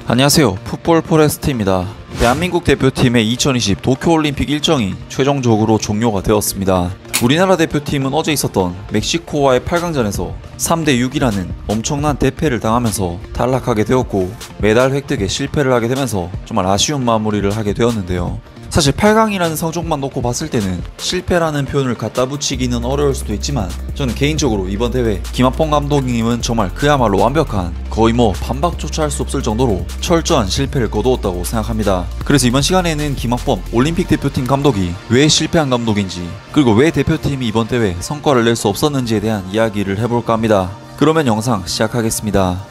안녕하세요. 풋볼 포레스트입니다. 대한민국 대표팀의 2020 도쿄올림픽 일정이 최종적으로 종료가 되었습니다. 우리나라 대표팀은 어제 있었던 멕시코와의 8강전에서 3대6이라는 엄청난 대패를 당하면서 탈락하게 되었고, 메달 획득에 실패를 하게 되면서 정말 아쉬운 마무리를 하게 되었는데요. 사실 8강이라는 성적만 놓고 봤을 때는 실패라는 표현을 갖다 붙이기는 어려울 수도 있지만, 저는 개인적으로 이번 대회 김학범 감독님은 정말 그야말로 완벽한, 거의 반박조차 할 수 없을 정도로 철저한 실패를 거두었다고 생각합니다. 그래서 이번 시간에는 김학범 올림픽 대표팀 감독이 왜 실패한 감독인지, 그리고 왜 대표팀이 이번 대회 성과를 낼 수 없었는지에 대한 이야기를 해볼까 합니다. 그러면 영상 시작하겠습니다.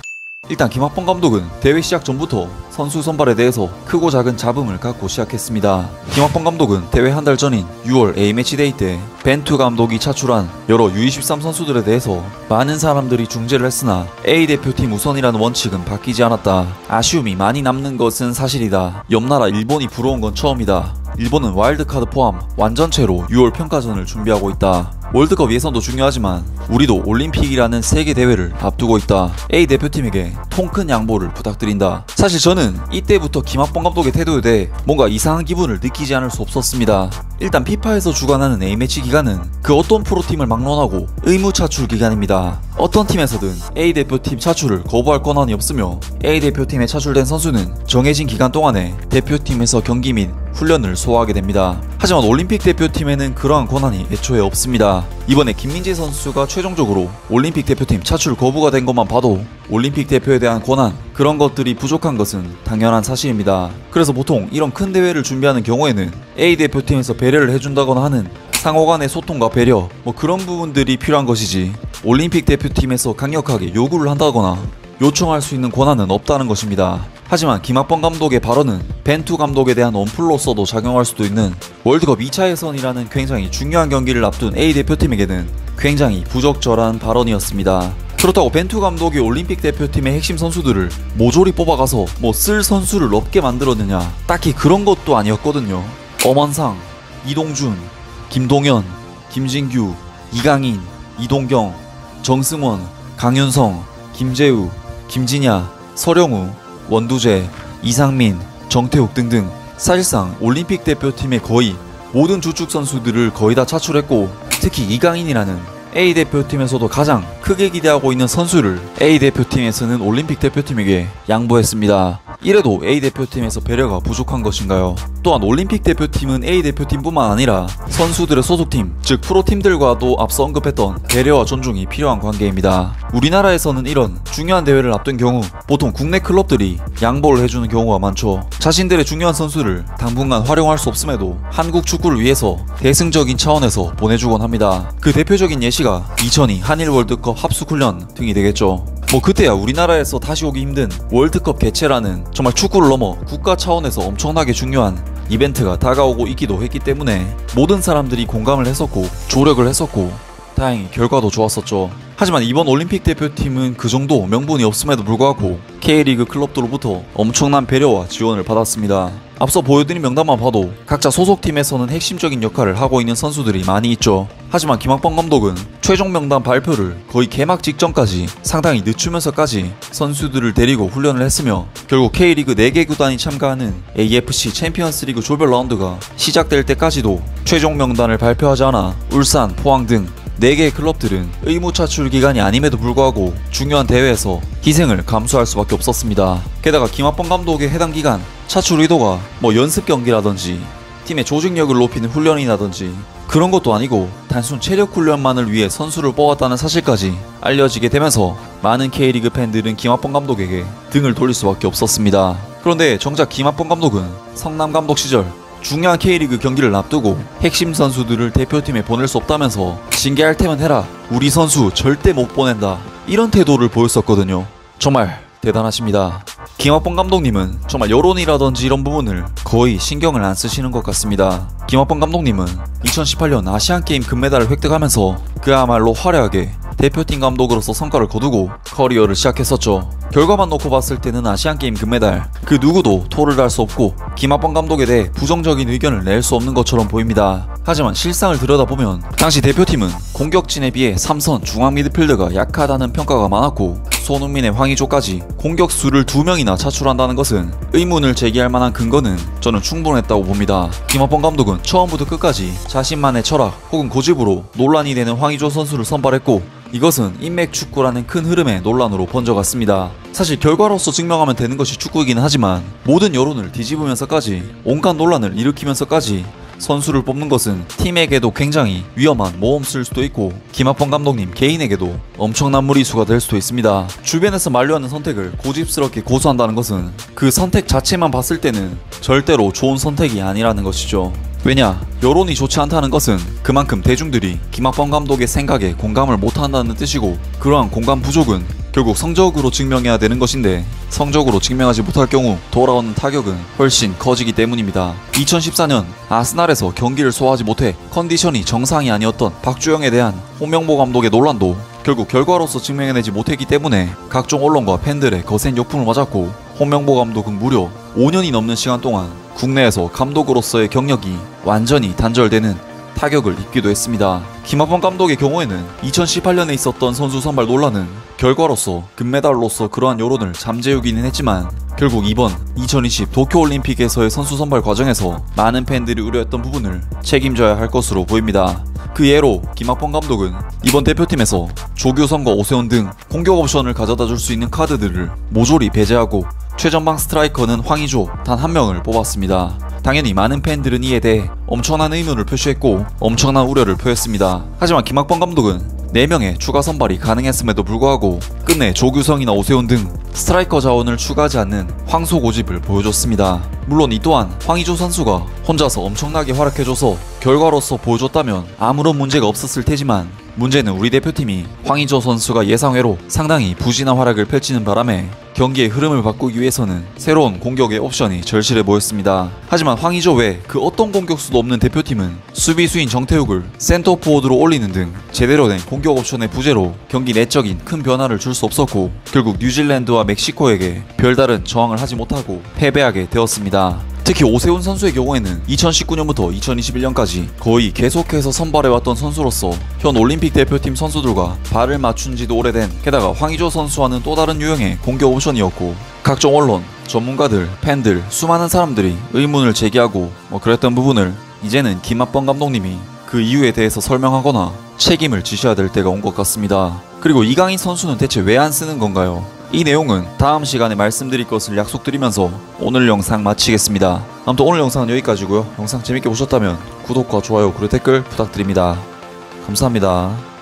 일단 김학범 감독은 대회 시작 전부터 선수 선발에 대해서 크고 작은 잡음을 갖고 시작했습니다. 김학범 감독은 대회 한 달 전인 6월 A매치데이 때 벤투 감독이 차출한 여러 U23 선수들에 대해서 많은 사람들이 중재를 했으나 A대표팀 우선이라는 원칙은 바뀌지 않았다. 아쉬움이 많이 남는 것은 사실이다. 옆나라 일본이 부러운 건 처음이다. 일본은 와일드카드 포함 완전체로 6월 평가전을 준비하고 있다. 월드컵 예선도 중요하지만 우리도 올림픽이라는 세계 대회를 앞두고 있다. A 대표팀에게 통큰 양보를 부탁드린다. 사실 저는 이때부터 김학범 감독의 태도에 대해 뭔가 이상한 기분을 느끼지 않을 수 없었습니다. 일단 피파에서 주관하는 A매치 기간은 그 어떤 프로팀을 막론하고 의무 차출 기간입니다. 어떤 팀에서든 A 대표팀 차출을 거부할 권한이 없으며, A 대표팀에 차출된 선수는 정해진 기간 동안에 대표팀에서 경기 및 훈련을 소화하게 됩니다. 하지만 올림픽 대표팀에는 그러한 권한이 애초에 없습니다. 이번에 김민재 선수가 최종적으로 올림픽 대표팀 차출 거부가 된 것만 봐도 올림픽 대표에 대한 권한, 그런 것들이 부족한 것은 당연한 사실입니다. 그래서 보통 이런 큰 대회를 준비하는 경우에는 A 대표팀에서 배려를 해준다거나 하는 상호간의 소통과 배려, 그런 부분들이 필요한 것이지, 올림픽 대표팀에서 강력하게 요구를 한다거나 요청할 수 있는 권한은 없다는 것입니다. 하지만 김학범 감독의 발언은 벤투 감독에 대한 언플로서도 작용할 수도 있는 월드컵 2차 예선이라는 굉장히 중요한 경기를 앞둔 A 대표팀에게는 굉장히 부적절한 발언이었습니다. 그렇다고 벤투 감독이 올림픽 대표팀의 핵심 선수들을 모조리 뽑아가서 쓸 선수를 없게 만들었느냐, 딱히 그런 것도 아니었거든요. 엄원상, 이동준, 김동현, 김진규, 이강인, 이동경, 정승원, 강윤성, 김재우, 김진야, 서령우, 원두재, 이상민, 정태욱 등등 사실상 올림픽 대표팀의 거의 모든 주축 선수들을 거의 다 차출했고, 특히 이강인이라는 A 대표팀에서도 가장 크게 기대하고 있는 선수를 A 대표팀에서는 올림픽 대표팀에게 양보했습니다. 이래도 A 대표팀에서 배려가 부족한 것인가요? 또한 올림픽 대표팀은 A 대표팀뿐만 아니라 선수들의 소속팀, 즉 프로팀들과도 앞서 언급했던 배려와 존중이 필요한 관계입니다. 우리나라에서는 이런 중요한 대회를 앞둔 경우 보통 국내 클럽들이 양보를 해주는 경우가 많죠. 자신들의 중요한 선수를 당분간 활용할 수 없음에도 한국 축구를 위해서 대승적인 차원에서 보내주곤 합니다. 그 대표적인 예시가 2002 한일 월드컵 합숙훈련 등이 되겠죠. 그때야 우리나라에서 다시 오기 힘든 월드컵 개최라는 정말 축구를 넘어 국가 차원에서 엄청나게 중요한 이벤트가 다가오고 있기도 했기 때문에 모든 사람들이 공감을 했었고 조력을 했었고, 다행히 결과도 좋았었죠. 하지만 이번 올림픽 대표팀은 그 정도 명분이 없음에도 불구하고 K리그 클럽들로부터 엄청난 배려와 지원을 받았습니다. 앞서 보여드린 명단만 봐도 각자 소속팀에서는 핵심적인 역할을 하고 있는 선수들이 많이 있죠. 하지만 김학범 감독은 최종 명단 발표를 거의 개막 직전까지 상당히 늦추면서까지 선수들을 데리고 훈련을 했으며, 결국 K리그 4개 구단이 참가하는 AFC 챔피언스리그 조별 라운드가 시작될 때까지도 최종 명단을 발표하지 않아 울산, 포항 등 4개의 클럽들은 의무 차출 기간이 아님에도 불구하고 중요한 대회에서 희생을 감수할 수밖에 없었습니다. 게다가 김학범 감독의 해당 기간 차출 의도가 연습 경기라든지 팀의 조직력을 높이는 훈련이라든지 그런 것도 아니고 단순 체력 훈련만을 위해 선수를 뽑았다는 사실까지 알려지게 되면서 많은 K리그 팬들은 김학범 감독에게 등을 돌릴 수밖에 없었습니다. 그런데 정작 김학범 감독은 성남 감독 시절 중요한 K리그 경기를 앞두고 핵심 선수들을 대표팀에 보낼 수 없다면서 징계할 테면 해라, 우리 선수 절대 못 보낸다, 이런 태도를 보였었거든요. 정말 대단하십니다. 김학범 감독님은 정말 여론이라든지 이런 부분을 거의 신경을 안 쓰시는 것 같습니다. 김학범 감독님은 2018년 아시안게임 금메달을 획득하면서 그야말로 화려하게 대표팀 감독으로서 성과를 거두고 커리어를 시작했었죠. 결과만 놓고 봤을 때는 아시안게임 금메달 그 누구도 토를 할 수 없고 김학범 감독에 대해 부정적인 의견을 낼 수 없는 것처럼 보입니다. 하지만 실상을 들여다보면 당시 대표팀은 공격진에 비해 3선 중앙 미드필더가 약하다는 평가가 많았고 손흥민의 황의조까지 공격수를 2명이나 차출한다는 것은 의문을 제기할 만한 근거는 저는 충분했다고 봅니다. 김학범 감독은 처음부터 끝까지 자신만의 철학 혹은 고집으로 논란이 되는 황의조 선수를 선발했고, 이것은 인맥 축구라는 큰 흐름의 논란으로 번져갔습니다. 사실 결과로서 증명하면 되는 것이 축구이긴 하지만 모든 여론을 뒤집으면서까지 온갖 논란을 일으키면서까지 선수를 뽑는 것은 팀에게도 굉장히 위험한 모험수일 수도 있고 김학범 감독님 개인에게도 엄청난 무리수가 될 수도 있습니다. 주변에서 만류하는 선택을 고집스럽게 고수한다는 것은 그 선택 자체만 봤을 때는 절대로 좋은 선택이 아니라는 것이죠. 왜냐? 여론이 좋지 않다는 것은 그만큼 대중들이 김학범 감독의 생각에 공감을 못한다는 뜻이고, 그러한 공감 부족은 결국 성적으로 증명해야 되는 것인데 성적으로 증명하지 못할 경우 돌아오는 타격은 훨씬 커지기 때문입니다. 2014년 아스날에서 경기를 소화하지 못해 컨디션이 정상이 아니었던 박주영에 대한 홍명보 감독의 논란도 결국 결과로서 증명해내지 못했기 때문에 각종 언론과 팬들의 거센 욕품을 맞았고, 홍명보 감독은 무려 5년이 넘는 시간 동안 국내에서 감독으로서의 경력이 완전히 단절되는 타격을 입기도 했습니다. 김학범 감독의 경우에는 2018년에 있었던 선수 선발 논란은 결과로서 금메달로서 그러한 여론을 잠재우기는 했지만 결국 이번 2020 도쿄올림픽에서의 선수 선발 과정에서 많은 팬들이 우려했던 부분을 책임져야 할 것으로 보입니다. 그 예로 김학범 감독은 이번 대표팀에서 조규성과 오세훈 등 공격 옵션을 가져다 줄 수 있는 카드들을 모조리 배제하고 최전방 스트라이커는 황의조 단 한 명을 뽑았습니다. 당연히 많은 팬들은 이에 대해 엄청난 의문을 표시했고 엄청난 우려를 표했습니다. 하지만 김학범 감독은 4명의 추가 선발이 가능했음에도 불구하고 끝내 조규성이나 오세훈 등 스트라이커 자원을 추가하지 않는 황소 고집을 보여줬습니다. 물론 이 또한 황의조 선수가 혼자서 엄청나게 활약해줘서 결과로서 보여줬다면 아무런 문제가 없었을 테지만, 문제는 우리 대표팀이 황의조 선수가 예상외로 상당히 부진한 활약을 펼치는 바람에 경기의 흐름을 바꾸기 위해서는 새로운 공격의 옵션이 절실해 보였습니다. 하지만 황의조 외 그 어떤 공격수도 없는 대표팀은 수비수인 정태욱을 센터포워드로 올리는 등 제대로 된 공격 옵션의 부재로 경기 내적인 큰 변화를 줄 수 없었고 결국 뉴질랜드와 멕시코에게 별다른 저항을 하지 못하고 패배하게 되었습니다. 특히 오세훈 선수의 경우에는 2019년부터 2021년까지 거의 계속해서 선발해왔던 선수로서 현 올림픽 대표팀 선수들과 발을 맞춘 지도 오래된, 게다가 황의조 선수와는 또 다른 유형의 공격 옵션이었고 각종 언론, 전문가들, 팬들, 수많은 사람들이 의문을 제기하고 그랬던 부분을 이제는 김학범 감독님이 그 이유에 대해서 설명하거나 책임을 지셔야 될 때가 온 것 같습니다. 그리고 이강인 선수는 대체 왜 안 쓰는 건가요? 이 내용은 다음 시간에 말씀드릴 것을 약속드리면서 오늘 영상 마치겠습니다. 아무튼 오늘 영상은 여기까지고요. 영상 재밌게 보셨다면 구독과 좋아요 그리고 댓글 부탁드립니다. 감사합니다.